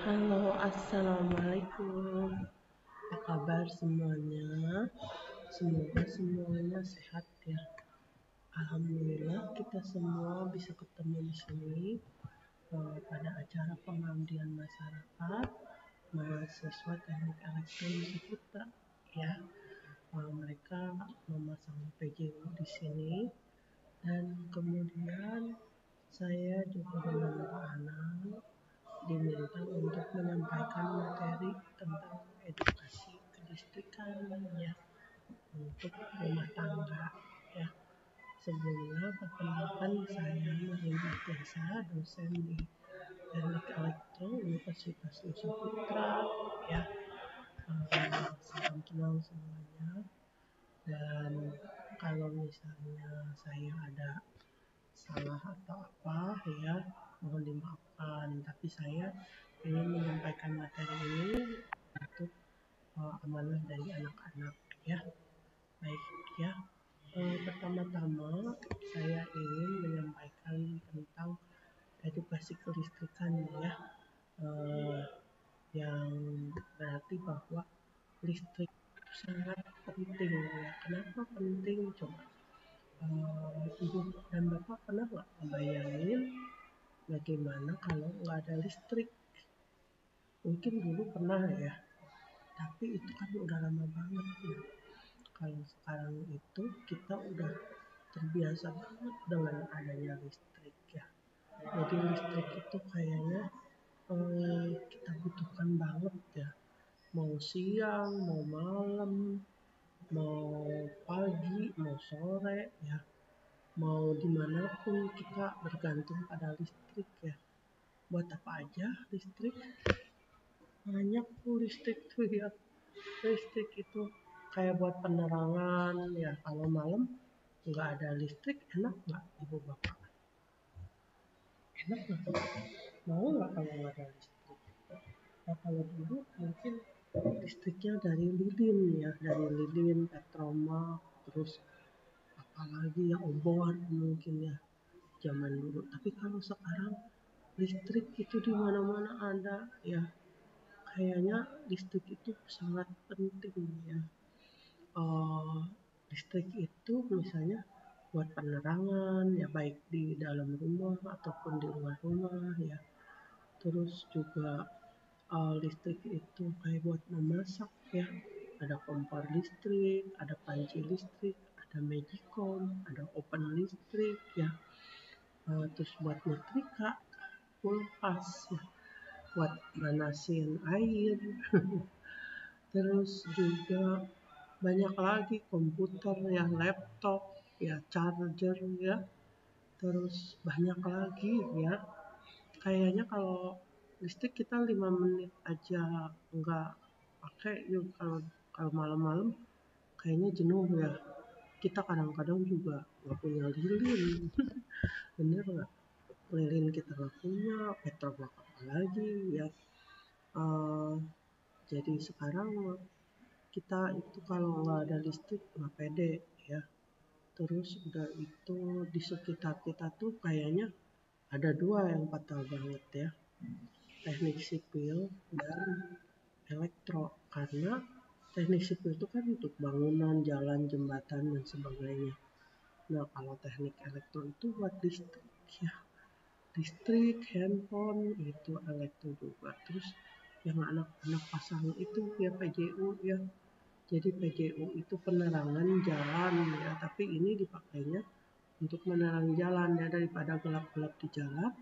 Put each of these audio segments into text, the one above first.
Halo, assalamualaikum. Apa kabar semuanya? Semoga semuanya sehat ya. Alhamdulillah kita semua bisa ketemu di sini pada acara pengabdian masyarakat mahasiswa Teknik Elektronik Putra ya. Mereka memasang PJU di sini dan kemudian saya juga beberapa anak diminta untuk menyampaikan materi tentang edukasi kelistrikan ya untuk rumah tangga ya. Sebelumnya perkenalkan, saya Marinda Tiasa, dosen di Teknik Elektro Universitas Nusa Putra ya. Salam kenal semuanya, dan kalau misalnya saya ada salah atau apa ya mohon dimaafkan, tapi saya ingin menyampaikan materi ini untuk amanah dari anak-anak ya. Baik ya, pertama-tama saya ingin menyampaikan tentang edukasi kelistrikan ya, yang berarti bahwa listrik itu sangat penting ya. Kenapa penting? Coba ibu dan bapak pernah nggak membayangin bagaimana kalau nggak ada listrik? Mungkin dulu pernah ya, tapi itu kan udah lama banget ya. Kalau sekarang itu kita udah terbiasa banget dengan adanya listrik ya. Jadi listrik itu kayaknya kita butuhkan banget ya. Mau siang, mau malam, mau pagi, mau sore ya. Mau dimanapun kita bergantung pada listrik ya. Buat apa aja listrik? Banyak tuh listrik tuh ya. Listrik itu kayak buat penerangan ya. Kalau malam nggak ada listrik, enak nggak ibu bapak? Enak nggak? Mau nggak kalau nggak ada listrik? Nah, kalau dulu mungkin listriknya dari lilin ya, dari lilin, petromak, terus apalagi ya obor mungkin ya zaman dulu. Tapi kalau sekarang listrik itu di mana-mana ada ya. Kayaknya listrik itu sangat penting ya. uh, Listrik itu misalnya buat penerangan ya, baik di dalam rumah ataupun di luar rumah ya. Terus juga listrik itu kayak buat memasak ya, ada kompor listrik, ada panci listrik, ada magicom, ada oven listrik ya. Terus buat nyetrika, kulkas ya, buat manasin air. Terus juga banyak lagi, komputer ya, laptop ya, charger ya. Terus banyak lagi ya. Kayaknya kalau listrik kita 5 menit aja nggak pakai yuk, kalau malam-malam kayaknya jenuh ya. Kita kadang-kadang juga nggak punya lilin. Bener nggak? Lilin kita nggak punya, petromak apa lagi ya. Jadi sekarang kita itu kalau nggak ada listrik nggak pede ya. Terus udah itu di sekitar kita tuh kayaknya ada dua yang fatal banget ya, teknik sipil dan elektro. Karena teknik sipil itu kan untuk bangunan, jalan, jembatan dan sebagainya. Nah kalau teknik elektro itu buat listrik ya, listrik, handphone itu elektro juga. Terus yang anak-anak pasang itu ya PJU ya. Jadi PJU itu penerangan jalan ya, tapi ini dipakainya untuk menerangi jalan ya, daripada gelap-gelap di jalan.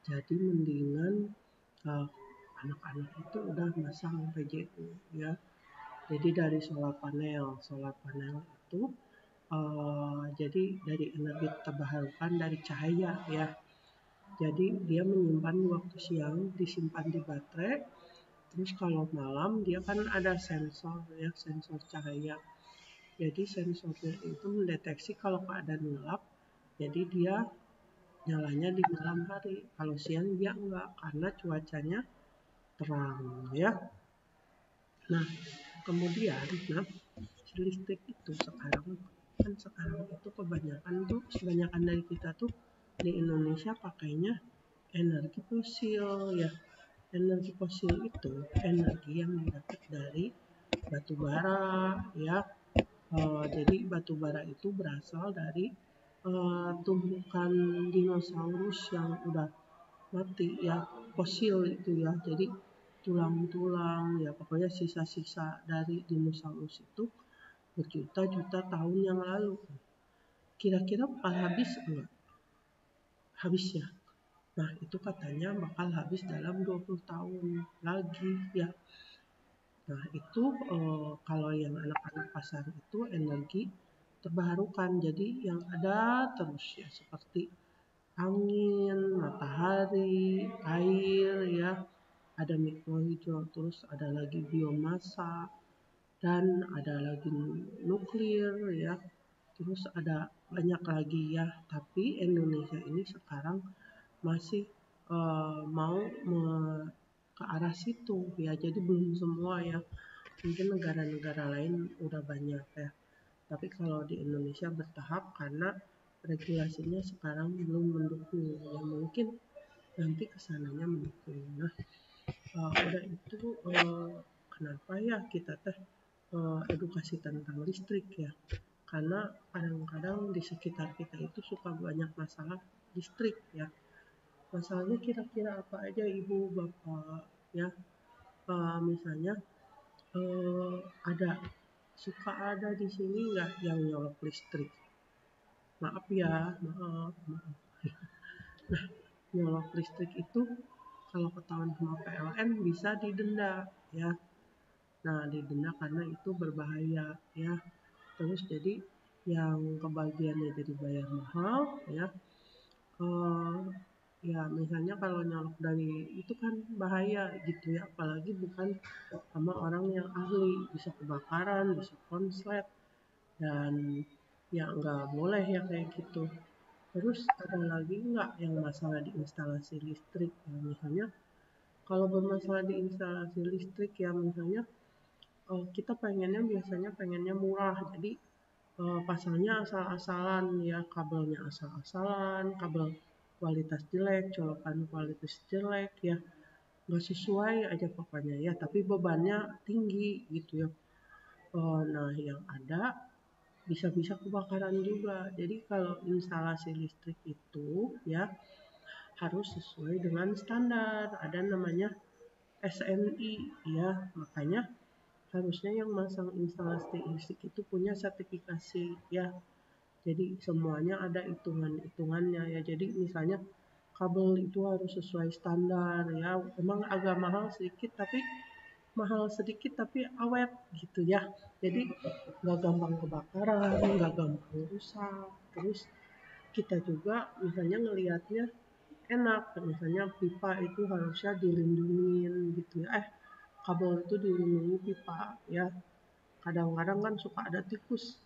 Jadi mendingan anak-anak itu udah masang PJU ya. Jadi dari solar panel itu jadi dari energi terbarukan dari cahaya ya. Jadi dia menyimpan waktu siang, disimpan di baterai. Terus kalau malam dia kan ada sensor ya, sensor cahaya. Jadi sensornya itu mendeteksi kalau keadaan gelap, jadi dia nyalanya di malam hari. Kalau siang dia enggak, karena cuacanya terang ya. Nah kemudian listrik itu sekarang itu kebanyakan dari kita tuh di Indonesia pakainya energi fosil ya. energi fosil itu energi yang didapat dari batu bara ya. Jadi batu bara itu berasal dari tumpukan dinosaurus yang udah mati ya, fosil itu ya. Jadi tulang-tulang ya, pokoknya sisa-sisa dari dinosaurus itu berjuta-juta tahun yang lalu. Kira-kira bakal habis enggak? Habis ya. Nah, itu katanya bakal habis dalam 20 tahun lagi ya. Nah, itu kalau yang anak-anak pasar itu energi terbarukan. Jadi yang ada terus ya, seperti angin, matahari, air ya, ada mikrohidro, terus ada lagi biomasa, dan ada lagi nuklir ya, terus ada banyak lagi ya. Tapi Indonesia ini sekarang masih mau ke arah situ ya, jadi belum semua ya, mungkin negara-negara lain udah banyak ya, tapi kalau di Indonesia bertahap karena regulasinya sekarang belum mendukung ya, mungkin nanti kesananya mendukung. Nah, udah itu kenapa ya kita edukasi tentang listrik ya, karena kadang-kadang di sekitar kita itu suka banyak masalah listrik ya. Masalahnya kira-kira apa aja ibu bapak ya? Misalnya uh, ada ada di sini nggak yang nyolok listrik? Maaf ya, maaf. Nah, nyolok listrik itu kalau ketahuan sama PLN bisa didenda ya. Nah, didenda karena itu berbahaya ya. Terus jadi yang kebagiannya jadi bayar mahal ya. Uh, Ya misalnya kalau nyolok dari itu kan bahaya gitu ya, apalagi bukan sama orang yang ahli, bisa kebakaran, bisa konslet, dan ya nggak boleh ya kayak gitu. Terus ada lagi nggak yang masalah di instalasi listrik ya, misalnya kalau bermasalah di instalasi listrik ya, misalnya kita biasanya pengennya murah, jadi pasangnya asal-asalan ya, kabelnya asal-asalan, kabel kualitas jelek, colokan kualitas jelek ya, nggak sesuai aja pokoknya ya, tapi bebannya tinggi gitu ya. Nah, yang ada bisa-bisa kebakaran juga. Jadi kalau instalasi listrik itu ya harus sesuai dengan standar, ada namanya SNI ya, makanya harusnya yang masang instalasi listrik itu punya sertifikasi ya. Jadi semuanya ada hitungan-hitungannya ya. Jadi misalnya kabel itu harus sesuai standar ya. Emang agak mahal sedikit tapi awet gitu ya. Jadi nggak gampang kebakaran, nggak gampang rusak. Terus kita juga misalnya ngelihatnya enak. Misalnya pipa itu harusnya dilindungin gitu ya. Kabel itu dilindungi pipa ya. Kadang-kadang kan suka ada tikus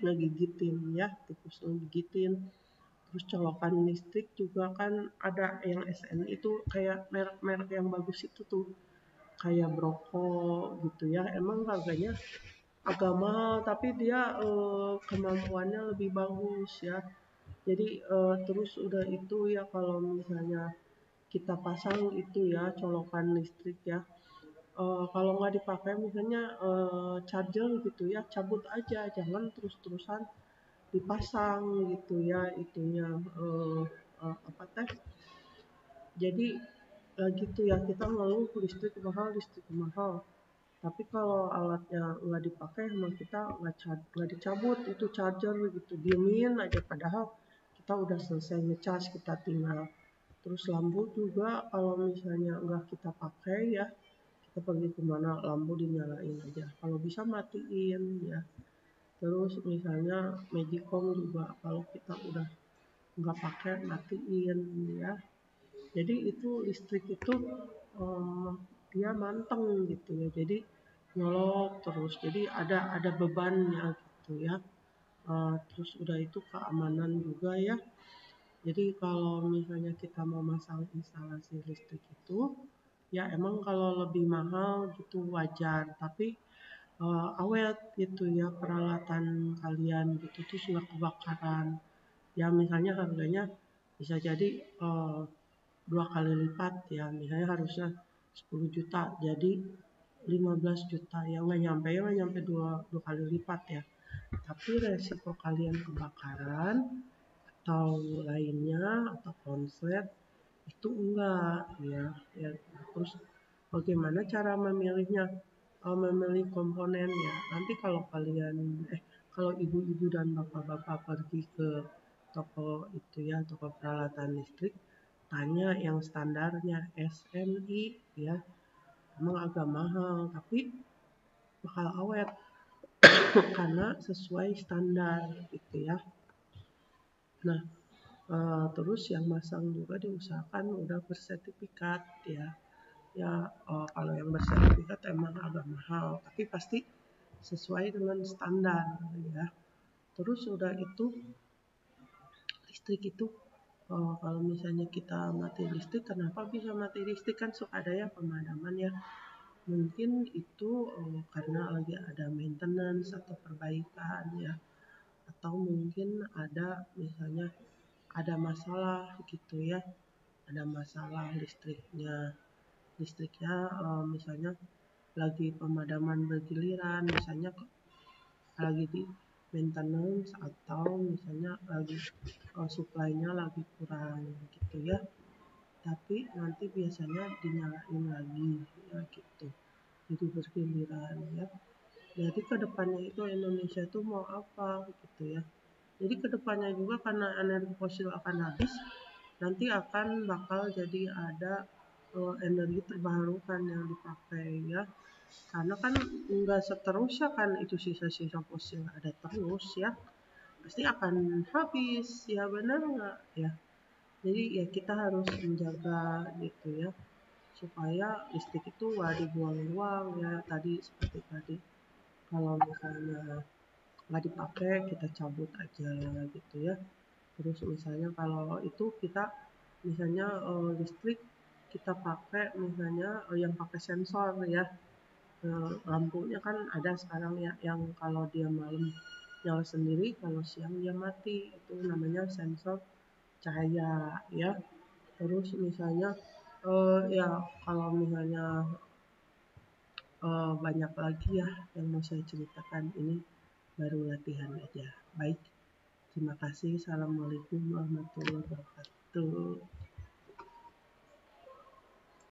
ngegigitin ya, tikus ngegigitin. Terus colokan listrik juga kan ada yang SN itu kayak merek-merek yang bagus itu tuh, kayak Broko gitu ya, emang harganya agak mahal tapi dia kemampuannya lebih bagus ya. Jadi terus udah itu ya, kalau misalnya kita pasang itu ya colokan listrik ya, kalau nggak dipakai misalnya charger gitu ya, cabut aja, jangan terus-terusan dipasang gitu ya itunya, apa teh, jadi gitu ya, kita ngeluh listrik mahal, tapi kalau alatnya nggak dipakai sama kita nggak dicabut itu charger gitu, diemin aja, padahal kita udah selesai ngecas, kita tinggal. Terus lampu juga kalau misalnya nggak kita pakai ya, kita pergi kemana lampu dinyalain aja, kalau bisa matiin ya. Terus misalnya Magicom juga kalau kita udah nggak pakai matiin ya. Jadi itu listrik itu eh, dia manteng gitu ya. Jadi nyolok terus. Jadi ada bebannya gitu ya. Terus udah itu keamanan juga ya. Jadi kalau misalnya kita mau masang instalasi listrik itu ya emang kalau lebih mahal gitu wajar, tapi awet gitu ya peralatan kalian gitu terus nggak kebakaran ya. Misalnya harganya bisa jadi 2 kali lipat ya, misalnya harusnya 10 juta jadi 15 juta ya, nggak nyampe dua kali lipat ya. Tapi resiko kalian kebakaran atau lainnya atau konslet itu enggak ya. Terus bagaimana cara memilihnya? Memilih komponen ya. Nanti kalau kalau ibu-ibu dan bapak-bapak pergi ke toko itu ya, toko peralatan listrik, tanya yang standarnya SMI ya. Emang agak mahal tapi bakal awet karena sesuai standar gitu ya. Nah, terus yang masang juga diusahakan udah bersertifikat ya. Kalau yang bersertifikat emang agak mahal, tapi pasti sesuai dengan standar ya. Terus udah itu listrik itu kalau misalnya kita mati listrik, kenapa bisa mati listrik kan suka ada ya pemadaman ya. Mungkin itu karena lagi ada maintenance atau perbaikan ya. Atau mungkin ada misalnya ada masalah gitu ya. Ada masalah listriknya misalnya lagi pemadaman bergiliran, misalnya lagi di maintenance atau misalnya lagi supply-nya lagi kurang gitu ya. Tapi nanti biasanya dinyalain lagi ya gitu. Jadi bergiliran ya. Jadi kedepannya itu Indonesia itu mau apa gitu ya. Jadi kedepannya juga karena energi fosil akan habis, nanti akan bakal jadi ada energi terbarukan yang dipakai ya. Karena kan enggak seterusnya kan itu sisa-sisa fosil ada terus ya. Pasti akan habis ya, benar nggak ya. Jadi ya kita harus menjaga gitu ya, supaya listrik itu nggak dibuang-buang ya. Tadi seperti tadi, kalau misalnya nggak dipakai kita cabut aja gitu ya. Terus misalnya kalau itu kita misalnya listrik kita pakai misalnya yang pakai sensor ya. Lampunya kan ada sekarang ya yang kalau dia malam nyala sendiri, kalau siang dia mati, itu namanya sensor cahaya ya. Terus misalnya ya kalau misalnya banyak lagi ya yang mau saya ceritakan, ini baru latihan aja. Baik, terima kasih. Assalamualaikum warahmatullahi wabarakatuh.